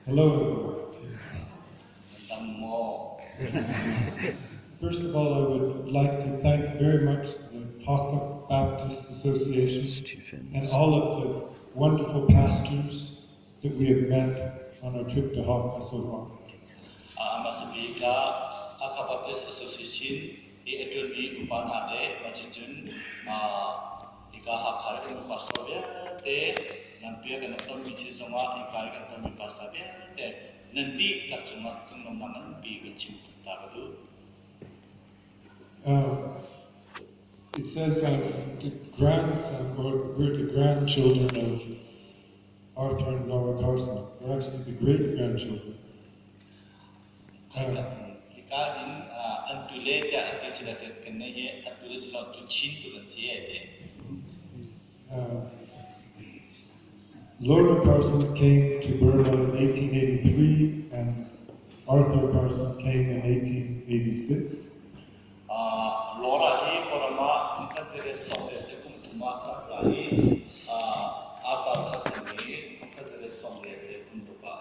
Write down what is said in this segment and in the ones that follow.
Hello. First of all, I would like to thank very much the Hakka Baptist Association and all of the wonderful pastors that we have met on our trip to Hakka so far. Hakka Baptist Association i upanade majijun ika hakar pastor te nampia kan ton misi zonga ika kan ton pastor te nanti lakcuma kungnom naman bi gachim tagadu. It says the grandson, or we're the grandchildren of Arthur and Laura Carson. We're actually the great-grandchildren. Laura Carson came to Burma in 1883, and Arthur Carson came in 1886. Laura Korama Pankazere Somre Kumtuma Rai Ata Hasani Pankazere Somre Kumtuka.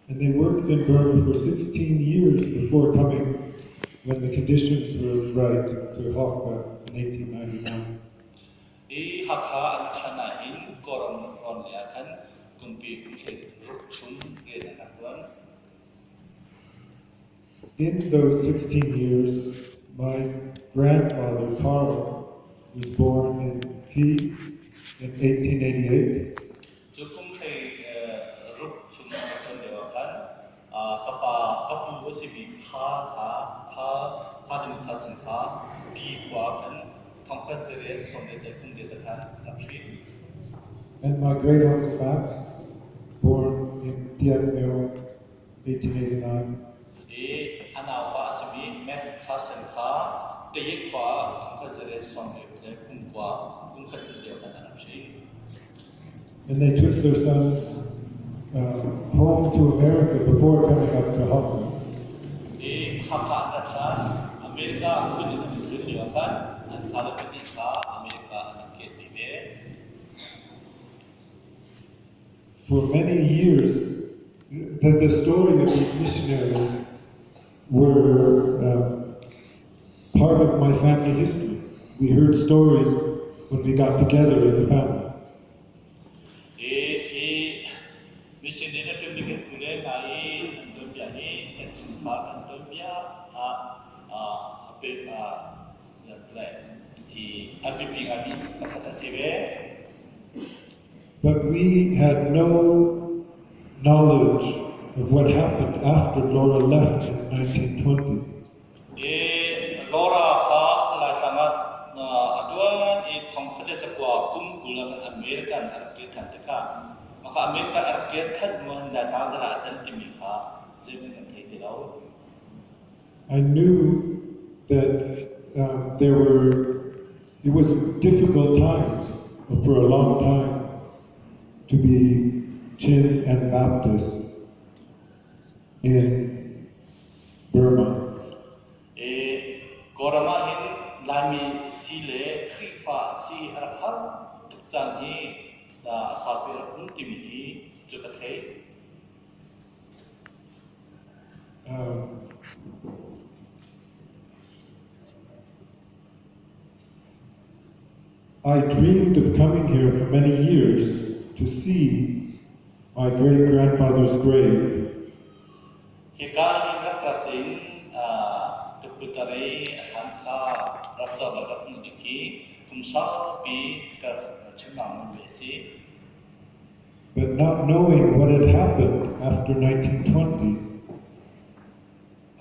And they worked in Burma for 16 years before coming when the conditions were right to Hakka in 1899. I Hakka Anakana in Koram Ronyakan Kumpi Kumke Rukchum Redanakwan. In those 16 years, my grandfather, Carl, was born in 1888. And my great uncle Max, born in Tianmeo, 1889. Carson and they took their sons home to America before coming up to Hakka. For many years, the story of these missionaries were part of my family history. We heard stories when we got together as a family. But we had no knowledge of what happened after Laura left in 1920. I knew that it was difficult times for a long time to be Chin and Baptist in Burma. I dreamed of coming here for many years to see my great-grandfather's grave. But not knowing what had happened after 1920,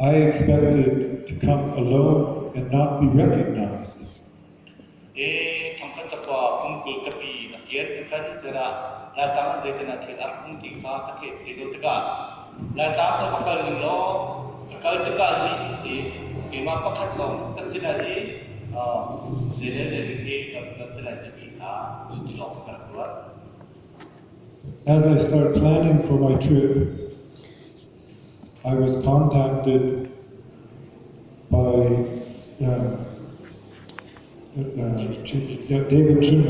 I expected to come alone and not be recognized. As I started planning for my trip, I was contacted by David Chun,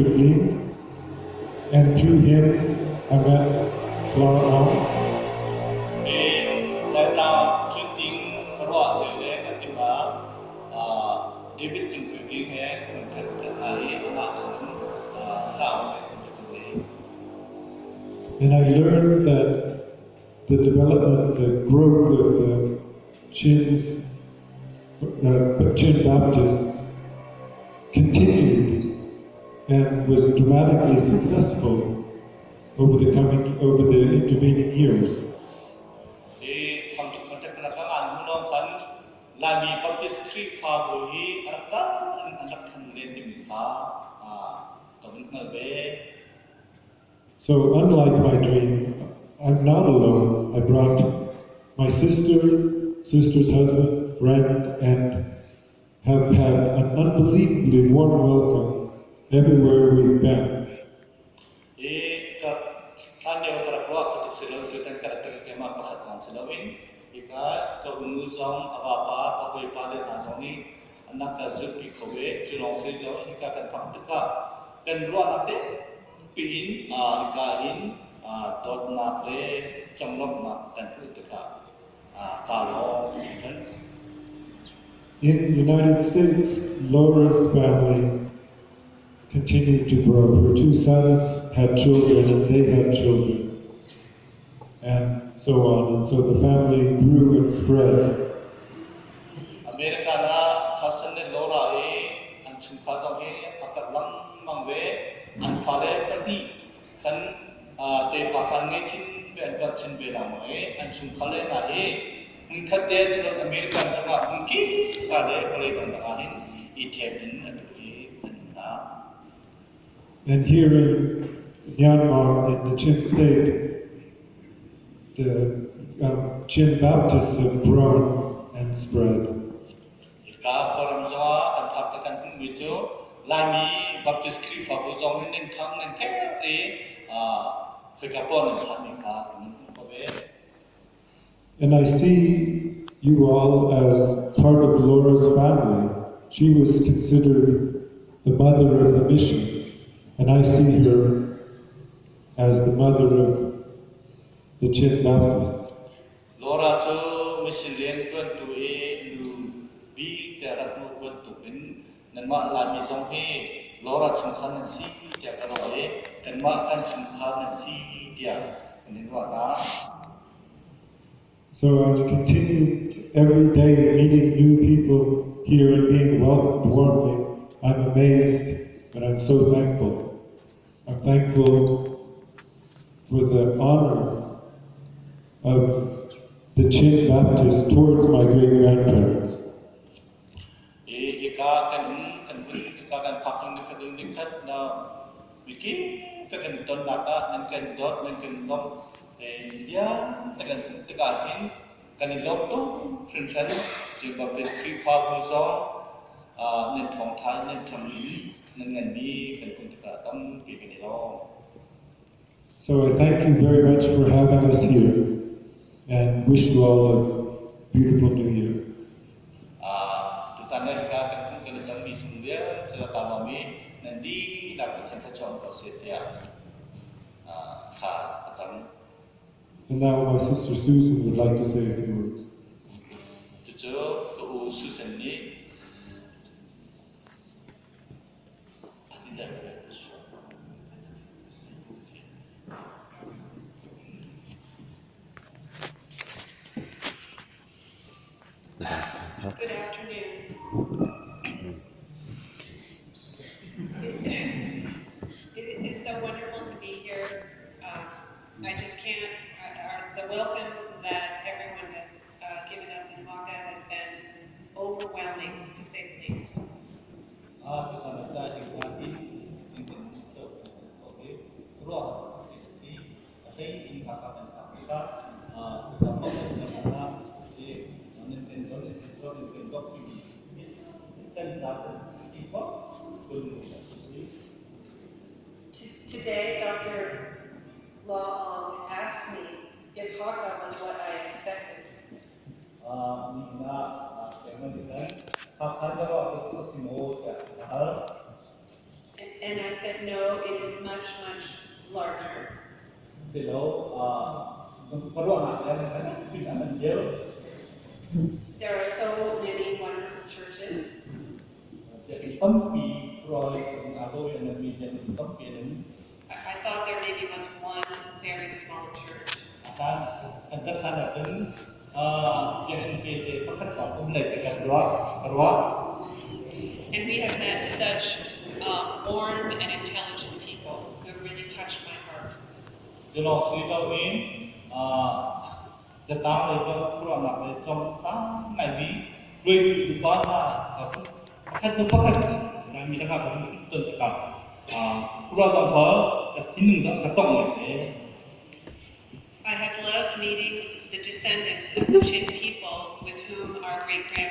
and through him I met tlawn. David Chun and I learned that the development, the growth of the Chin Baptists continued and was dramatically successful over the intervening years. So unlike my dream, I'm not alone. I brought my sister's husband, friend, and have had an unbelievably warm welcome everywhere we've been. In the United States, Laura's family continued to grow. Her two sons had children, and they had children, and so on. And so the family grew and spread. Carson le Laura antuchin kan te pakang chin ben chin belang antuchin na American and here in Myanmar, in the Chin state, the Chin Baptists have grown and spread. And I see you all as part of Laura's family. She was considered the mother of the mission, and I see her as the mother of the Chin Baptists. Laura to mission bi terak no bin nanma lami jong he Laura chungkhan si dia karawe kanma kan chungkhan si dia ninwa. So I continue every day meeting new people here and being welcomed warmly. I'm amazed, but I'm so thankful. I'm thankful for the honor of the Chin Baptists towards my great-grandparents. So I thank you very much for having us here and wish you all a beautiful New Year. And now my sister Susan would like to say a few words. Good afternoon. It is so wonderful to be here. I just can't, the welcome that everyone has given us in Haka has been overwhelming, to say the least. Today, Dr. Law asked me if Haka was what I expected. said, no, it is much, much larger. เสร็จแล้วก็ร่วมหนักแล้วนะครับที่นั่นมันเยอะ There are so many wonderful churches. จะอีกต้นปีรอยของอาโรยนมีจะอีกต้นปีนึง I thought there maybe was one very small church. อาจารย์ท่านถึงยังเกณฑ์ประกาศสอนเลยเป็นการรัว And we have met such warm and intelligent people who have really touched my heart. จะลองซื้อตัวนี้จะตามเลยก็ร่วมหนักเลยจงสร้างในนี้ด้วยก้อนว่าแค่ตัวประกาศนะมีนะครับผมต้นกับร่วมกับแต่ที่หนึ่งก็ต้องอย่างนี้ I have loved meeting the descendants of the Chin people with whom our great-grandparents